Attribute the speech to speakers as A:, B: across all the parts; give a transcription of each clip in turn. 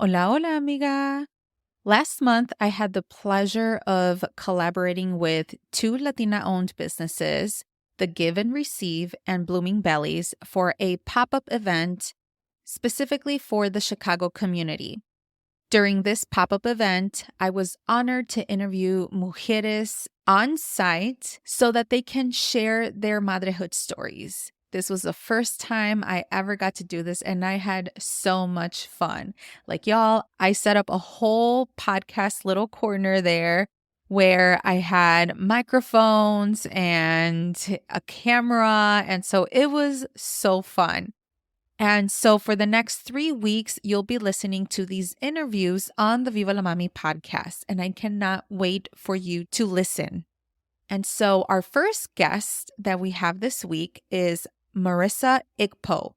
A: Hola, hola, amiga. Last month, I had the pleasure of collaborating with two Latina-owned businesses, The Give and Receive and Blooming Bellies, for a pop-up event specifically for the Chicago community. During this pop-up event, I was honored to interview mujeres on site so that they can share their madrehood stories. This was the first time I ever got to do this, and I had so much fun. Like, y'all, I set up a whole podcast little corner there where I had microphones and a camera. And so it was so fun. And so for the next 3 weeks, you'll be listening to these interviews on the Viva la Mami podcast. And I cannot wait for you to listen. And so our first guest that we have this week is Marisa Ikpoh.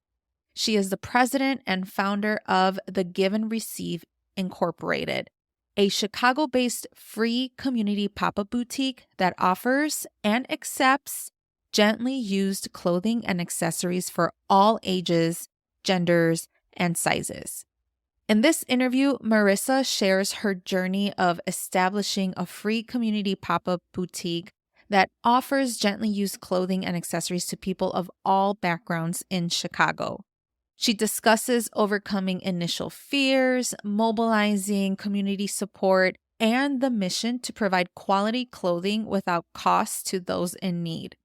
A: She is the president and founder of the Give and Receive Incorporated, a Chicago-based free community pop-up boutique that offers and accepts gently used clothing and accessories for all ages, genders, and sizes. In this interview, Marisa shares her journey of establishing a free community pop-up boutique that offers gently used clothing and accessories to people of all backgrounds in Chicago. She discusses overcoming initial fears, mobilizing community support, and the mission to provide quality clothing without cost to those in need.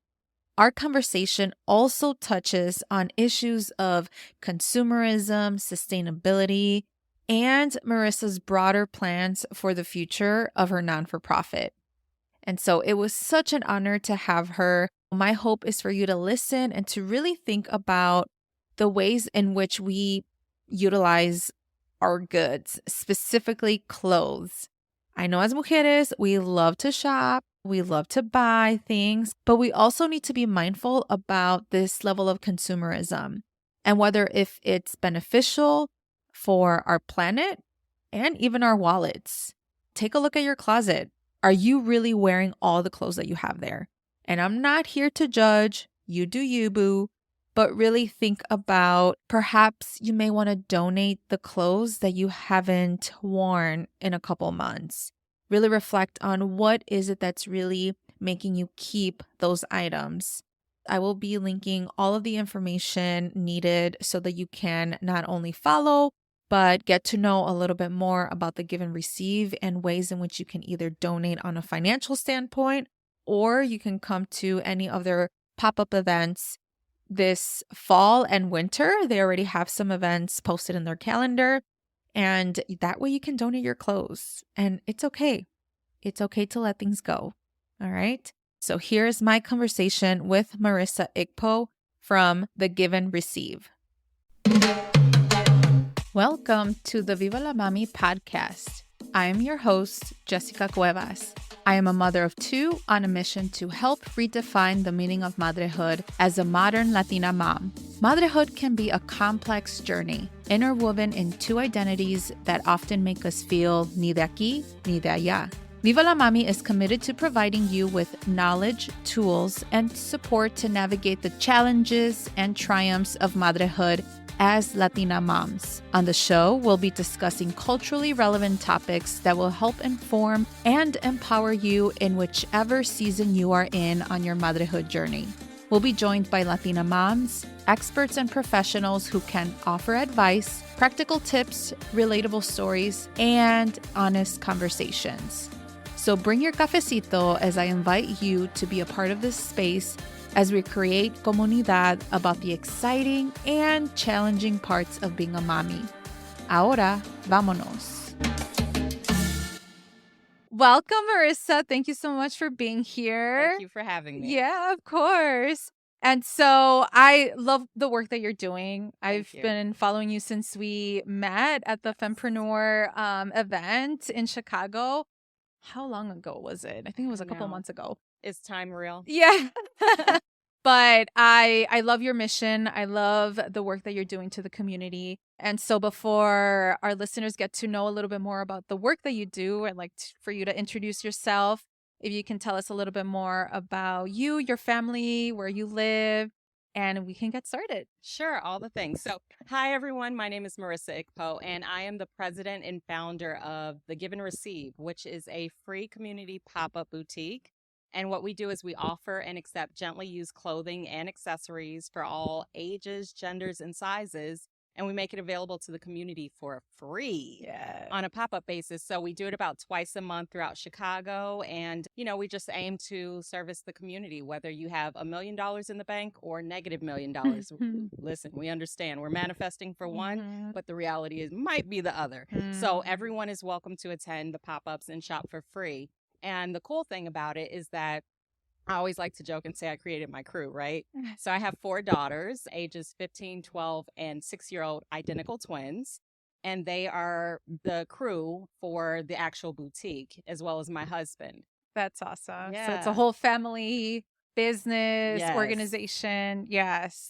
A: Our conversation also touches on issues of consumerism, sustainability, and Marisa's broader plans for the future of her non-for-profit. And so it was such an honor to have her. My hope is for you to listen and to really think about the ways in which we utilize our goods, specifically clothes. I know as mujeres, we love to shop. We love to buy things, but we also need to be mindful about this level of consumerism and whether if it's beneficial for our planet and even our wallets. Take a look at your closet. Are you really wearing all the clothes that you have there? And I'm not here to judge. You do you, boo. But really think about perhaps you may want to donate the clothes that you haven't worn in a couple months. Really reflect on what is it that's really making you keep those items. I will be linking all of the information needed so that you can not only follow, but get to know a little bit more about the Give and Receive and ways in which you can either donate on a financial standpoint, or you can come to any of their pop-up events this fall and winter. They already have some events posted in their calendar. And that way you can donate your clothes. And it's okay. It's okay to let things go. All right. So here's my conversation with Marisa Ikpoh from the Give and Receive. Welcome to the Viva la Mami podcast. I am your host, Jessica Cuevas. I am a mother of two on a mission to help redefine the meaning of madrehood as a modern Latina mom. Madrehood can be a complex journey, interwoven in two identities that often make us feel ni de aquí ni de allá. Viva la Mami is committed to providing you with knowledge, tools, and support to navigate the challenges and triumphs of madrehood as Latina moms. On the show, we'll be discussing culturally relevant topics that will help inform and empower you in whichever season you are in on your motherhood journey. We'll be joined by Latina moms, experts and professionals who can offer advice, practical tips, relatable stories, and honest conversations. So bring your cafecito as I invite you to be a part of this space as we create comunidad about the exciting and challenging parts of being a mommy. Ahora, vámonos. Welcome, Marisa. Thank you so much for being here.
B: Thank you for having me.
A: Yeah, of course. And so I love the work that you're doing. I've been following you since we met at the Fempreneur event in Chicago. How long ago was it? I think it was a couple months ago.
B: Is time real?
A: Yeah. But I love your mission. I love the work that you're doing to the community. And so before our listeners get to know a little bit more about the work that you do, I'd like for you to introduce yourself. If you can tell us a little bit more about you, your family, where you live, and we can get started.
B: Sure, all the things. So, hi everyone. My name is Marisa Ikpoh, and I am the president and founder of the Give and Receive, which is a free community pop-up boutique. And what we do is we offer and accept gently used clothing and accessories for all ages, genders, and sizes. And we make it available to the community for free on a pop-up basis. So we do it about twice a month throughout Chicago. And, we just aim to service the community, whether you have $1 million in the bank or negative $1 million. Listen, we understand we're manifesting for one, but the reality is might be the other. So everyone is welcome to attend the pop-ups and shop for free. And the cool thing about it is that I always like to joke and say I created my crew, right? So I have 4 daughters, ages 15, 12, and 6-year-old identical twins. And they are the crew for the actual boutique, as well as my husband.
A: That's awesome.
B: Yeah.
A: So it's a whole family business organization. Yes.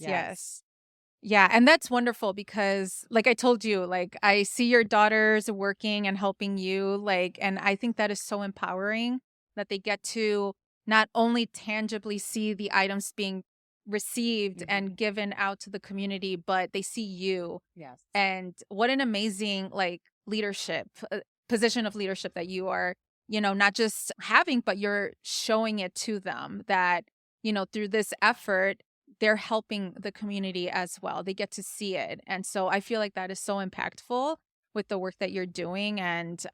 A: Yeah. And that's wonderful because like I told you, like I see your daughters working and helping you, and I think that is so empowering that they get to not only tangibly see the items being received and given out to the community, but they see you.
B: Yes.
A: And what an amazing leadership, position of leadership that you are, not just having, but you're showing it to them that, through this effort, they're helping the community as well. They get to see it. And so I feel like that is so impactful with the work that you're doing. And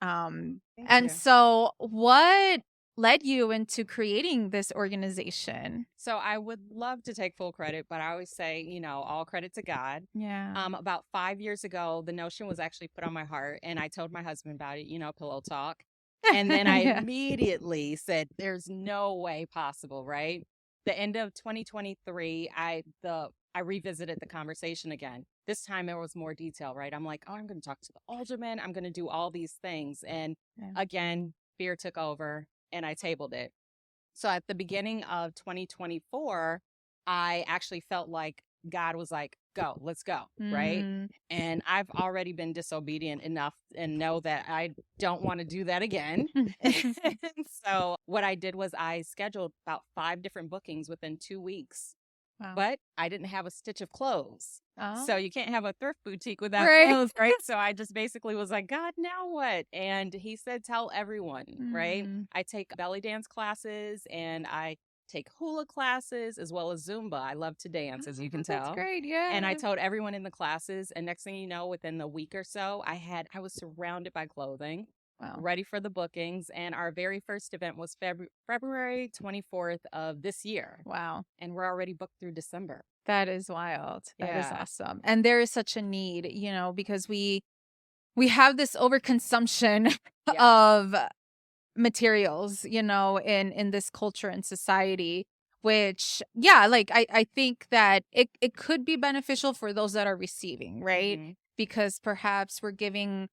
A: so what led you into creating this organization?
B: So I would love to take full credit, but I always say, all credit to God.
A: Yeah.
B: About 5 years ago, the notion was actually put on my heart, and I told my husband about it, pillow talk. And then I immediately said, there's no way possible, right? The end of 2023, I revisited the conversation again. This time there was more detail, right? I'm like, I'm going to talk to the alderman. I'm going to do all these things. And again, fear took over and I tabled it. So at the beginning of 2024, I actually felt like God was like, go, let's go, right? And I've already been disobedient enough and know that I don't want to do that again. So what I did was I scheduled about 5 different bookings within 2 weeks. Wow. But I didn't have a stitch of clothes. Oh. So you can't have a thrift boutique without clothes, right? So I just basically was like, God, now what? And he said, tell everyone, right? I take belly dance classes and I take hula classes as well as Zumba. I love to dance, as you can tell.
A: That's great, yeah.
B: And I told everyone in the classes, and next thing you know, within a week or so, I was surrounded by clothing. Wow. Ready for the bookings. And our very first event was February 24th of this year.
A: Wow.
B: And we're already booked through December.
A: That is wild. That is awesome. And there is such a need, because we have this overconsumption of materials, in this culture and society, which, I think that it could be beneficial for those that are receiving, right? Because perhaps we're giving,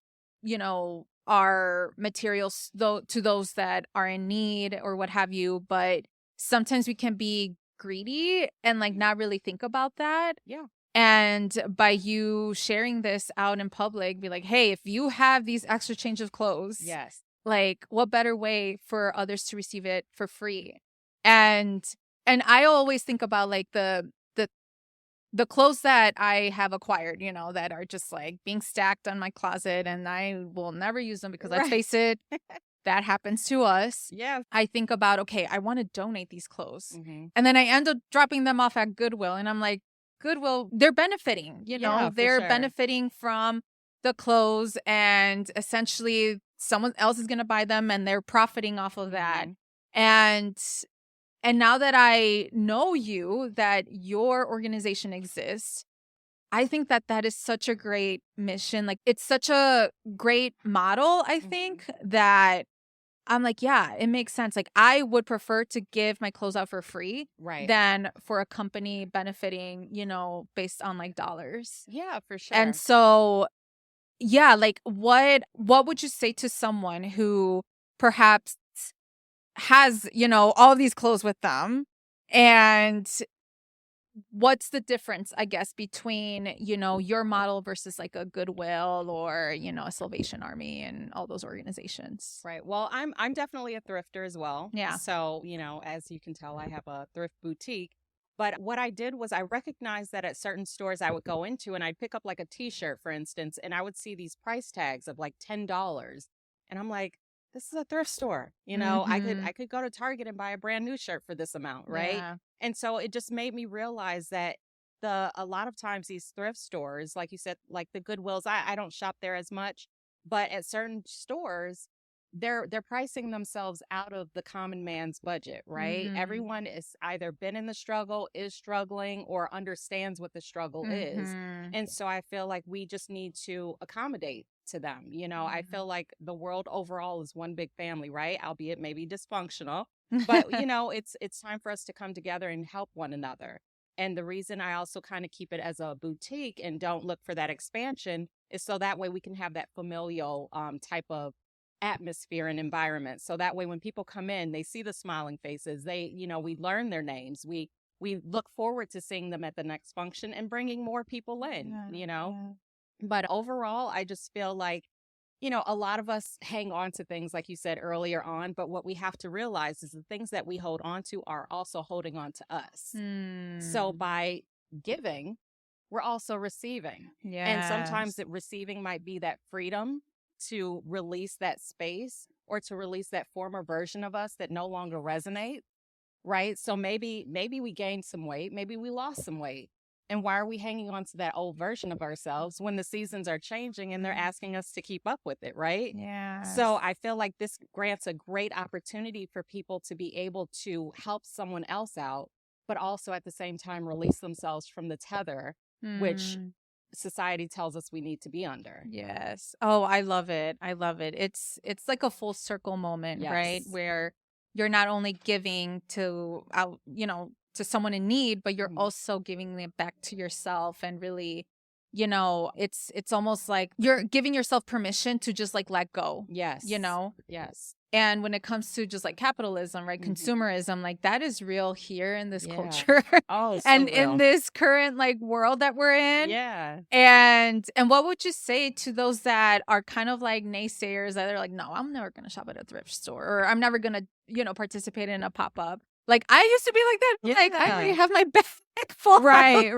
A: our materials to those that are in need or what have you. But sometimes we can be greedy and not really think about that.
B: Yeah.
A: And by you sharing this out in public, be like, hey, if you have these extra change of clothes, what better way for others to receive it for free? And I always think about the clothes that I have acquired, that are just being stacked on my closet and I will never use them because let's face it, that happens to us.
B: Yeah.
A: I think about, okay, I want to donate these clothes. And then I end up dropping them off at Goodwill. And I'm like, Goodwill, they're benefiting, they're benefiting from the clothes and essentially someone else is going to buy them and they're profiting off of that. And now that I know that your organization exists, I think that is such a great mission. It's such a great model, I think, that I'm like, yeah, it makes sense. I would prefer to give my clothes out for free than for a company benefiting, based on dollars.
B: Yeah, for sure.
A: And so, yeah, what would you say to someone who perhaps has, all these clothes with them, and what's the difference, I guess, between, your model versus a Goodwill or, a Salvation Army and all those organizations?
B: Right. Well, I'm definitely a thrifter as well.
A: Yeah.
B: So, as you can tell, I have a thrift boutique. But what I did was I recognized that at certain stores I would go into and I'd pick up like a t-shirt, for instance, and I would see these price tags of like $10. And I'm like, this is a thrift store. I could go to Target and buy a brand new shirt for this amount, right?
A: Yeah.
B: And so it just made me realize that a lot of times these thrift stores, like you said, like the Goodwills, I don't shop there as much, but at certain stores, they're pricing themselves out of the common man's budget, right? Everyone is either been in the struggle, is struggling, or understands what the struggle is. And so I feel like we just need to accommodate to them. I feel like the world overall is one big family, right? Albeit maybe dysfunctional, but it's time for us to come together and help one another. And the reason I also kind of keep it as a boutique and don't look for that expansion is so that way we can have that familial type of atmosphere and environment. So that way when people come in, they see the smiling faces. We learn their names. We look forward to seeing them at the next function and bringing more people in,
A: Yeah.
B: But overall, I just feel like, a lot of us hang on to things like you said earlier on, but what we have to realize is the things that we hold on to are also holding on to us. So by giving, we're also receiving.
A: Yeah.
B: And sometimes receiving might be that freedom to release that space or to release that former version of us that no longer resonates, right? So maybe we gained some weight, maybe we lost some weight. And why are we hanging on to that old version of ourselves when the seasons are changing and they're asking us to keep up with it, right?
A: Yeah.
B: So I feel like this grants a great opportunity for people to be able to help someone else out, but also at the same time release themselves from the tether, which society tells us we need to be under.
A: Yes. Oh, I love it. I love it. It's like a full circle moment, right? Where you're not only giving to to someone in need, but you're also giving it back to yourself and really, it's almost like you're giving yourself permission to just like let go.
B: Yes. Yes.
A: And when it comes to just like capitalism, right? Consumerism, like that is real here in this culture.
B: Oh, so
A: and
B: real.
A: in this current like world that we're in.
B: Yeah.
A: And what would you say to those that are kind of like naysayers that are like, no, I'm never going to shop at a thrift store, or I'm never going to, participate in a pop-up. Like I used to be like that.
B: Yeah.
A: Like I already have my bag full.
B: Right.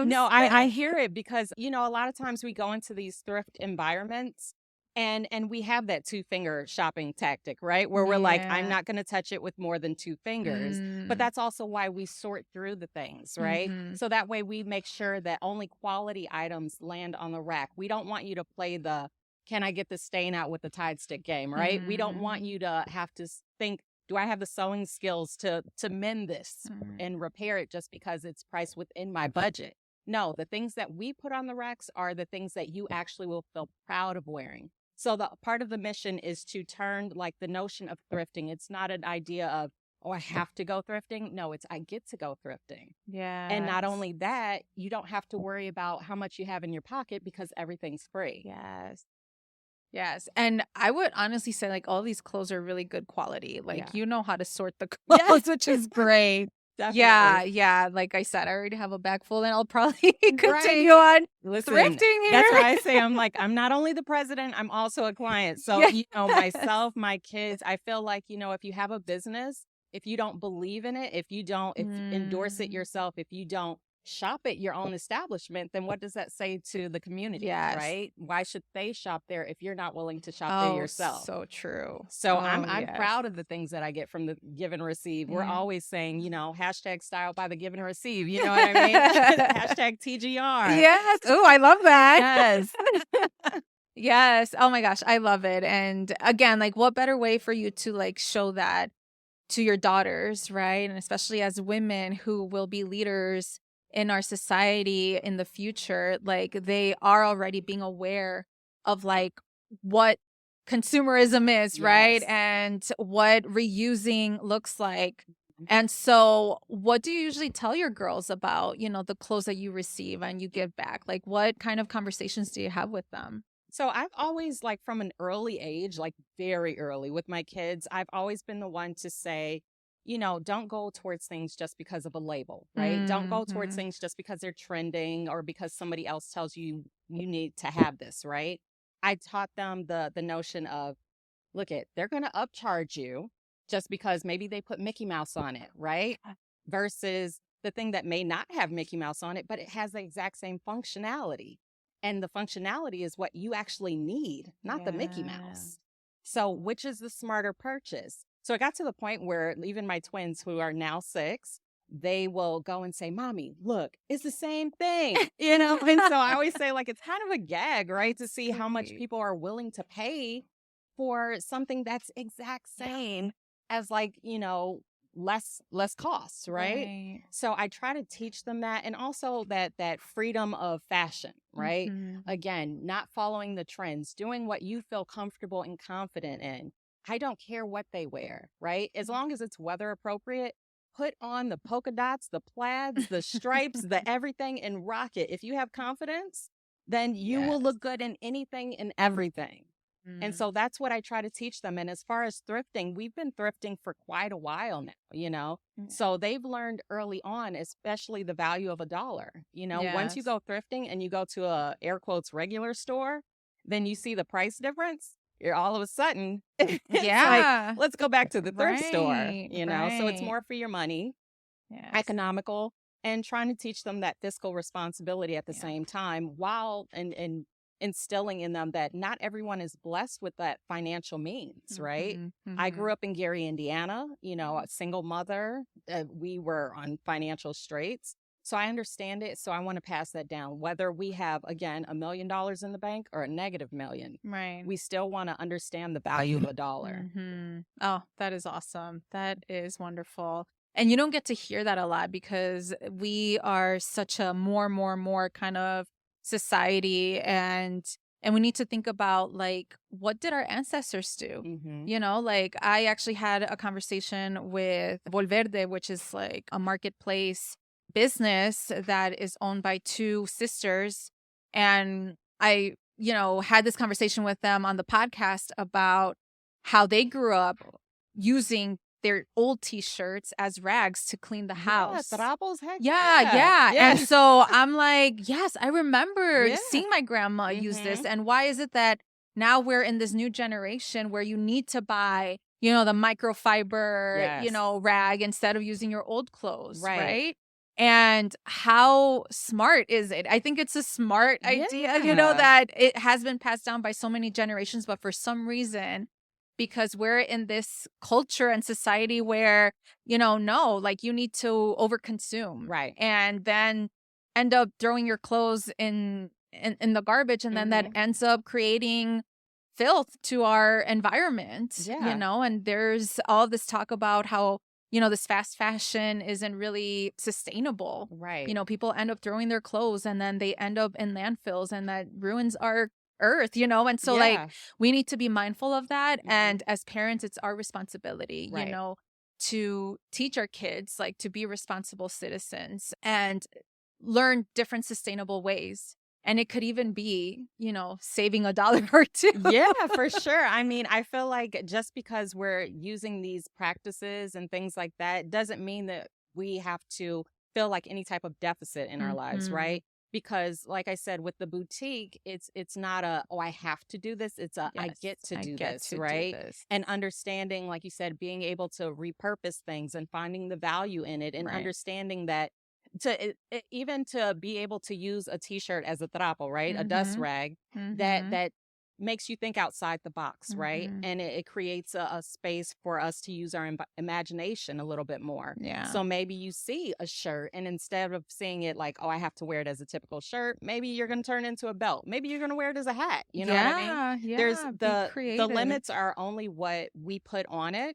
B: No, I hear it because, a lot of times we go into these thrift environments and we have that 2-finger shopping tactic, right? Where we're like, I'm not going to touch it with more than 2 fingers. But that's also why we sort through the things, right? So that way we make sure that only quality items land on the rack. We don't want you to play the, can I get the stain out with the Tide stick game, right? We don't want you to have to think, do I have the sewing skills to mend this and repair it just because it's priced within my budget? No, the things that we put on the racks are the things that you actually will feel proud of wearing. So the part of the mission is to turn like the notion of thrifting. It's not an idea of, oh, I have to go thrifting. No, it's I get to go thrifting.
A: Yeah.
B: And not only that, you don't have to worry about how much you have in your pocket because everything's free.
A: Yes. Yes. And I would honestly say like all these clothes are really good quality. Like you know how to sort the clothes, which is great.
B: Definitely.
A: Yeah. Like I said, I already have a bag full and I'll probably continue on thrifting here.
B: That's why I say I'm not only the president, I'm also a client. So, myself, my kids, I feel like, if you have a business, if you don't believe in it, if you don't endorse it yourself, if you don't shop at your own establishment, then what does that say to the community, right? Why should they shop there if you're not willing to shop there yourself?
A: So true.
B: So I'm proud of the things that I get from the give and receive. We're always saying, hashtag style by the give and receive. You know what I mean? Hashtag TGR.
A: Yes. Oh, I love that. Yes. Yes. Oh my gosh. I love it. And again, like what better way for you to like show that to your daughters, right? And especially as women who will be leaders in our society in the future, like they are already being aware of like what consumerism is, right? And what reusing looks like. And so what do you usually tell your girls about, the clothes that you receive and you give back? Like what kind of conversations do you have with them?
B: So I've always like from an early age, like very early with my kids, I've always been the one to say, don't go towards things just because of a label, right? Don't go towards things just because they're trending or because somebody else tells you you need to have this, right? I taught them the notion of, they're going to upcharge you just because maybe they put Mickey Mouse on it, right? Versus the thing that may not have Mickey Mouse on it, but it has the exact same functionality. And the functionality is what you actually need, not the Mickey Mouse. So which is the smarter purchase? So it got to the point where even my twins, who are now 6, they will go and say, Mommy, look, it's the same thing, you know? And so I always say, like, it's kind of a gag, right? To see how much people are willing to pay for something that's exact same as, like, you know, less costs, right? So I try to teach them that, and also that freedom of fashion, right? Again, not following the trends, doing what you feel comfortable and confident in. I don't care what they wear, right? As long as it's weather appropriate, put on the polka dots, the plaids, the stripes, the everything, and rock it. If you have confidence, then you will look good in anything and everything. And so that's what I try to teach them. And as far as thrifting, we've been thrifting for quite a while now, you know? So they've learned early on, especially the value of $1. You know, once you go thrifting and you go to a air quotes regular store, then you see the price difference. You're all of a sudden, it's like, let's go back to the thrift store, you know? So it's more for your money, economical, and trying to teach them that fiscal responsibility at the same time, while and instilling in them that not everyone is blessed with that financial means, right? I grew up in Gary, Indiana, you know, a single mother. We were on financial straits. So I understand it. So I want to pass that down. Whether we have, again, $1 million in the bank or a negative million, we still want to understand the value of $1.
A: Oh, that is awesome. That is wonderful. And you don't get to hear that a lot, because we are such a more kind of society, and we need to think about, like, what did our ancestors do? You know, like, I actually had a conversation with Volverde, which is like a marketplace business that is owned by 2 sisters, and I, you know, had this conversation with them on the podcast about how they grew up using their old T-shirts as rags to clean the house.
B: Trapos, heck
A: yeah. And so I'm like, yes, I remember seeing my grandma use this. And why is it that now we're in this new generation where you need to buy, you know, the microfiber, you know, rag instead of using your old clothes, right? And how smart is it? I think it's a smart idea, you know, that it has been passed down by so many generations, but for some reason, because we're in this culture and society where, you know, no, like, you need to overconsume. And then end up throwing your clothes in the garbage. And then that ends up creating filth to our environment, you know, and there's all this talk about how, you know, this fast fashion isn't really sustainable. You know, people end up throwing their clothes and then they end up in landfills, and that ruins our earth, you know? And so like, we need to be mindful of that. And as parents, it's our responsibility, you know, to teach our kids, like, to be responsible citizens and learn different sustainable ways. And it could even be, you know, saving $1 or $2.
B: Yeah, for sure. I mean, I feel like just because we're using these practices and things like that doesn't mean that we have to feel like any type of deficit in our lives, right? Because, like I said, with the boutique, it's not a, oh, I have to do this. It's a, I get to do this, right? And understanding, like you said, being able to repurpose things and finding the value in it, and understanding that even to be able to use a T-shirt as a trapo, right? A dust rag that makes you think outside the box, right? And it creates a space for us to use our imagination a little bit more. So maybe you see a shirt, and instead of seeing it like, oh, I have to wear it as a typical shirt, maybe you're going to turn it into a belt. Maybe you're going to wear it as a hat. You know what I mean? There's the limits are only what we put on it,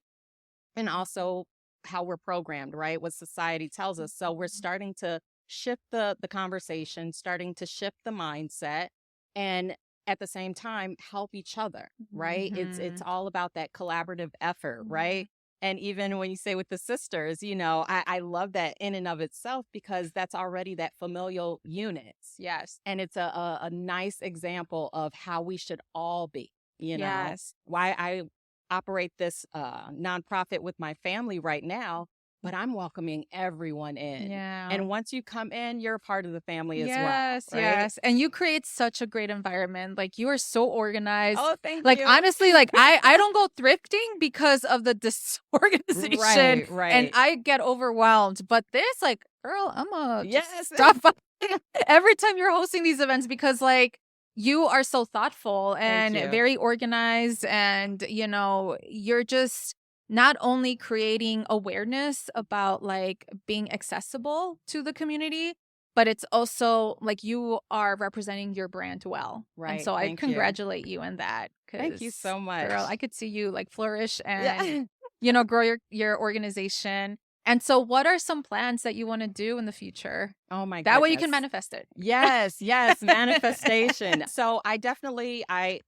B: and also how we're programmed, right? What society tells us. So we're starting to shift the conversation, starting to shift the mindset, and at the same time help each other, right? It's all about that collaborative effort, right? And even when you say with the sisters, you know, I love that in and of itself, because that's already that familial unit. And it's a nice example of how we should all be, you know? Why I operate this nonprofit with my family right now, but I'm welcoming everyone in. And once you come in, you're a part of the family as well. Right?
A: And you create such a great environment. Like, you are so organized.
B: Oh, thank you.
A: Like, honestly, like, I don't go thrifting because of the disorganization. And I get overwhelmed. But this, like, girl, I'm gonna
B: Yes.
A: just stop by every time you're hosting these events because like you are so thoughtful
B: Thank
A: and
B: you.
A: very organized and you're just not only creating awareness about like being accessible to the community, but it's also like you are representing your brand well. And
B: Right.
A: so I
B: Thank you.
A: congratulate you in that
B: Thank you
A: because
B: so much.
A: girl, I could see you like flourish
B: Yeah.
A: and grow your organization. And so what are some plans that you want to do in the future?
B: Oh my
A: That way you can
B: goodness.
A: manifest it.
B: Yes, yes, manifestation. So I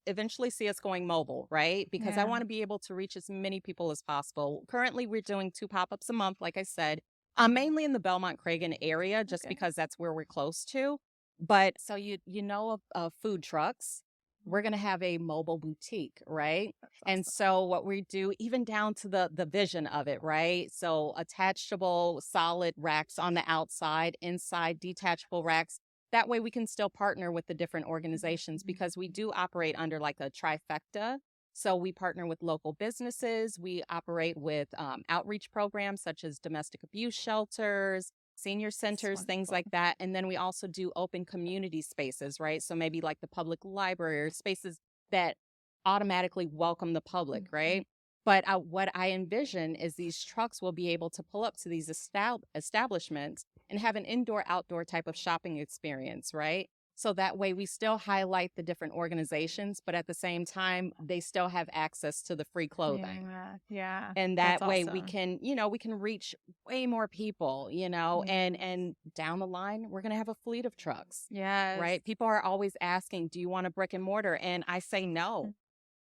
B: eventually see us going mobile, right? Because I
A: Yeah.
B: want to be able to reach as many people as possible. Currently, we're doing 2 pop-ups a month, like I said, mainly in the Belmont Cragen area, just
A: Okay.
B: because that's where we're close to. But so you know of food trucks, we're gonna have a mobile boutique, right? And so what we do, even down to the vision of it, right? So attachable solid racks on the outside, inside detachable racks. That way we can still partner with the different organizations because we do operate under like a trifecta. So we partner with local businesses. We operate with outreach programs such as domestic abuse shelters, senior centers, things like that. And then we also do open community spaces, right? So maybe like the public library or spaces that automatically welcome the public, right? But what I envision is these trucks will be able to pull up to these establishments and have an indoor-outdoor type of shopping experience, right? So that way we still highlight the different organizations, but at the same time, they still have access to the free clothing.
A: Yeah.
B: And
A: That's
B: that way we
A: awesome.
B: can, we can reach way more people, and down the line, we're going to have a fleet of trucks,
A: Yes.
B: right? People are always asking, do you want a brick and mortar? And I say no.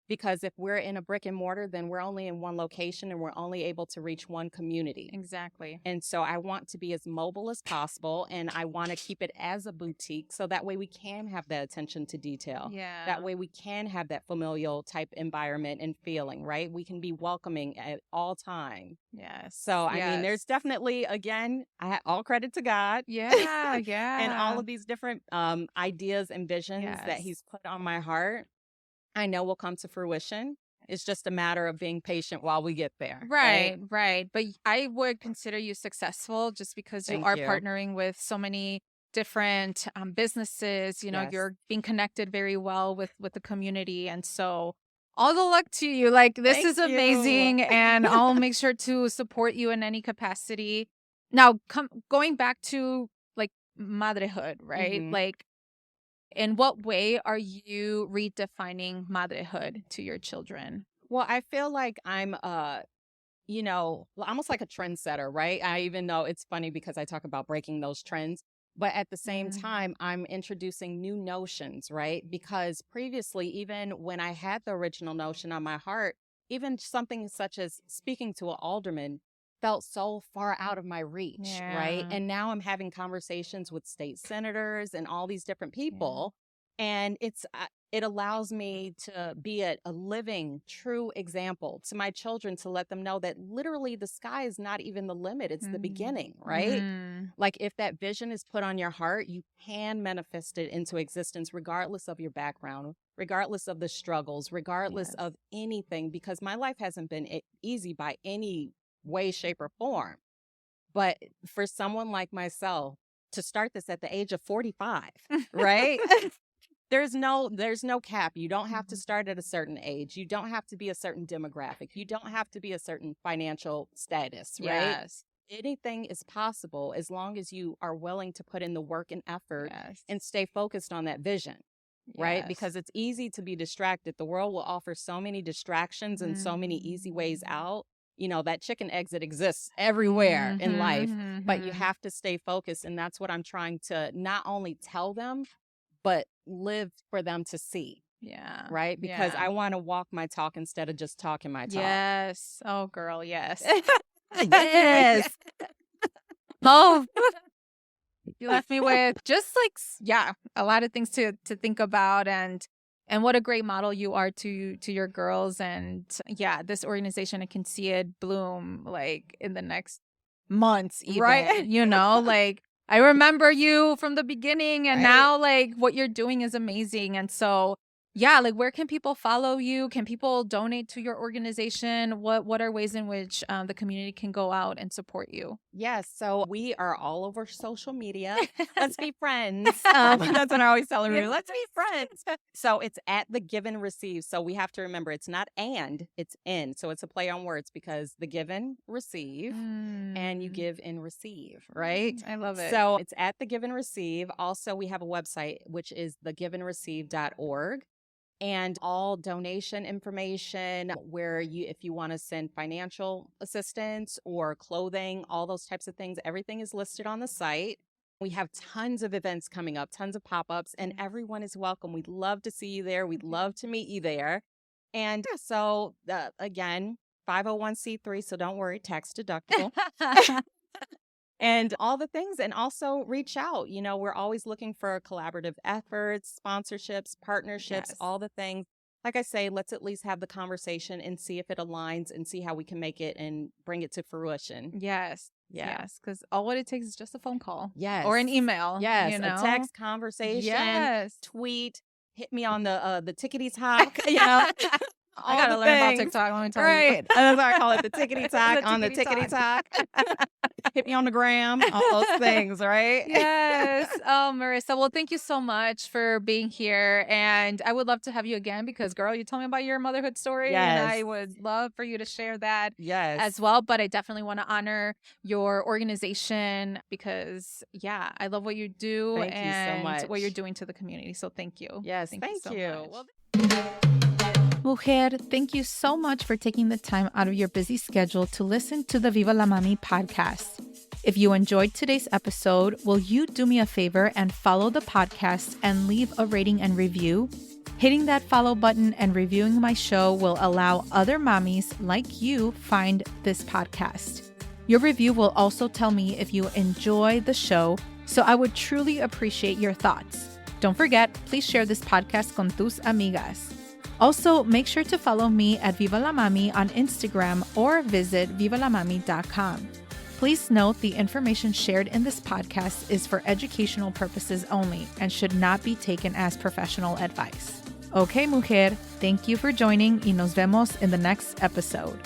B: Because if we're in a brick and mortar, then we're only in one location and we're only able to reach one community.
A: Exactly.
B: And so I want to be as mobile as possible and I want to keep it as a boutique so that way we can have that attention to detail.
A: Yeah.
B: That way we can have that familial type environment and feeling, right? We can be welcoming at all time.
A: Yes.
B: So, I mean, there's definitely, again, all credit to God.
A: Yeah. Yeah.
B: And all of these different ideas and visions that He's put on my heart. I know will come to fruition. It's just a matter of being patient while we get there.
A: Right. But I would consider you successful just because you
B: Thank
A: are
B: you.
A: partnering with so many different businesses.
B: Yes.
A: You're being connected very well with the community. And so all the luck to you. Like, this
B: Thank
A: is
B: you.
A: amazing. And I'll make sure to support you in any capacity. Now, going back to like motherhood, right?
B: Mhm.
A: Like, in what way are you redefining motherhood to your children?
B: Well, I feel like I'm almost like a trendsetter, right? I even know it's funny because I talk about breaking those trends, but at the same time, I'm introducing new notions, right? Because previously, even when I had the original notion on my heart, even something such as speaking to an alderman felt so far out of my reach, right? And now I'm having conversations with state senators and all these different people. And it allows me to be a living, true example to my children to let them know that literally the sky is not even the limit. It's the beginning, right? Like if that vision is put on your heart, you can manifest it into existence regardless of your background, regardless of the struggles, regardless of anything, because my life hasn't been easy by any way, shape, or form. But for someone like myself to start this at the age of 45, right? There's no cap. You don't have to start at a certain age. You don't have to be a certain demographic. You don't have to be a certain financial status, right?
A: Yes.
B: Anything is possible as long as you are willing to put in the work and effort and stay focused on that vision, right? Because it's easy to be distracted. The world will offer so many distractions and so many easy ways out. That chicken exit exists everywhere in life, but you have to stay focused. And that's what I'm trying to not only tell them, but live for them to see.
A: Yeah.
B: Right? Because I want to walk my talk instead of just talking my talk.
A: Yes. Oh, girl. Yes.
B: Yes.
A: Oh, you left me with just like, a lot of things to think about and what a great model you are to your girls. And this organization, I can see it bloom like in the next months, even,
B: right?
A: Like I remember you from the beginning and now like what you're doing is amazing. And so Yeah, like where can people follow you? Can people donate to your organization? What are ways in which the community can go out and support you?
B: Yes, so we are all over social media. Let's be friends. That's what I always tell everybody. Let's be friends. So it's at the give and receive. So we have to remember it's not and, it's in. So it's a play on words because the give and receive and you give and receive, right?
A: I love it.
B: So it's at the give and receive. Also, we have a website, which is thegiveandreceive.org. And all donation information where if you want to send financial assistance or clothing, all those types of things, everything is listed on the site. We have tons of events coming up, tons of pop-ups, and everyone is welcome. We'd love to see you there. We'd love to meet you there. And so again, 501c3, so don't worry, tax deductible. And all the things, and also reach out. We're always looking for collaborative efforts, sponsorships, partnerships, all the things. Like I say, let's at least have the conversation and see if it aligns and see how we can make it and bring it to fruition.
A: Yes.
B: Yeah.
A: Yes. Because all what it takes is just a phone call.
B: Yes.
A: Or an email.
B: Yes. A text, conversation, tweet, hit me on the tickety talk,
A: I gotta learn about TikTok. Let me tell you.
B: Right. That's why I call it the tickety talk on the tickety talk. Hit me on the gram. All those things, right?
A: Yes. Oh, Marisa. Well, thank you so much for being here. And I would love to have you again because, girl, you told me about your motherhood story.
B: Yes.
A: And I would love for you to share that
B: Yes.
A: as well. But I definitely want to honor your organization because, yeah, I love what you do
B: Thank you so much.
A: what you're doing to the community. So thank you.
B: Yes.
A: Thank you so much. Mujer, thank you so much for taking the time out of your busy schedule to listen to the Viva la Mami podcast. If you enjoyed today's episode, will you do me a favor and follow the podcast and leave a rating and review? Hitting that follow button and reviewing my show will allow other mommies like you find this podcast. Your review will also tell me if you enjoy the show, so I would truly appreciate your thoughts. Don't forget, please share this podcast con tus amigas. Also, make sure to follow me at Viva la Mami on Instagram or visit vivalamami.com. Please note the information shared in this podcast is for educational purposes only and should not be taken as professional advice. Okay, mujer, thank you for joining y nos vemos in the next episode.